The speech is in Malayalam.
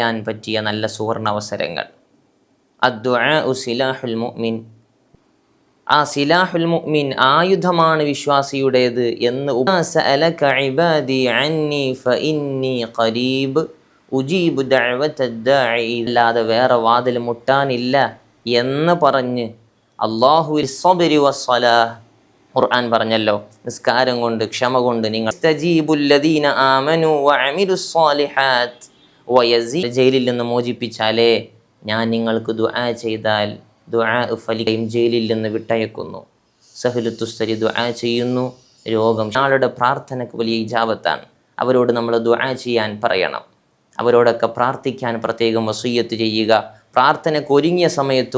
ചെയ്യാൻ പറ്റിയ നല്ല സുവർണാവസരങ്ങൾ. അദ്ദുആഉ സിലാഹുൽ മുഅ്മിൻ, ആ സിലാഹുൽ മുഅ്മിൻ ആയുധമാണ് വിശ്വാസിയുടേത് എന്ന് സഅലക ഇബാദി അന്നി ഫഇന്നി ഖരീബ് ഉജീബു ദഅവതദ്ദാഇ, അല്ലാതെ വേറെ വാതിൽ മുട്ടാനില്ല എന്ന് പറഞ്ഞ് അല്ലാഹുവിൽ സബ്രി വസ്സലാഹ്, ഖുർആൻ പറഞ്ഞല്ലോ, നിസ്കാരം കൊണ്ട് ക്ഷമ കൊണ്ട് നിങ്ങൾ തജീബുല്ലദീന ആമനു വഅമിലുസ് സ്വാലിഹാത്ത് വയസീദ്, ജയിലിൽ നിന്ന് മോചിപ്പിച്ചാലേ ഞാൻ നിങ്ങൾക്ക് ദുആ ചെയ്താൽ ദുആ ഫലിക്കുകയും ജയിലിൽ നിന്ന് വിട്ടയക്കുന്നു. സഹ്ലു തുസ്തരി ദുആ ചെയ്യുന്നു, രോഗം, ആളുടെ പ്രാർത്ഥനയ്ക്ക് വലിയ ഇജാബത്താണ്. അവരോട് നമ്മൾ ദുആ ചെയ്യാൻ പറയണം, അവരോടൊക്കെ പ്രാർത്ഥിക്കാൻ പ്രത്യേകം വസിയ്യത്ത് ചെയ്യുക. പ്രാർത്ഥനയ്ക്ക് ഒരുങ്ങിയ സമയത്തും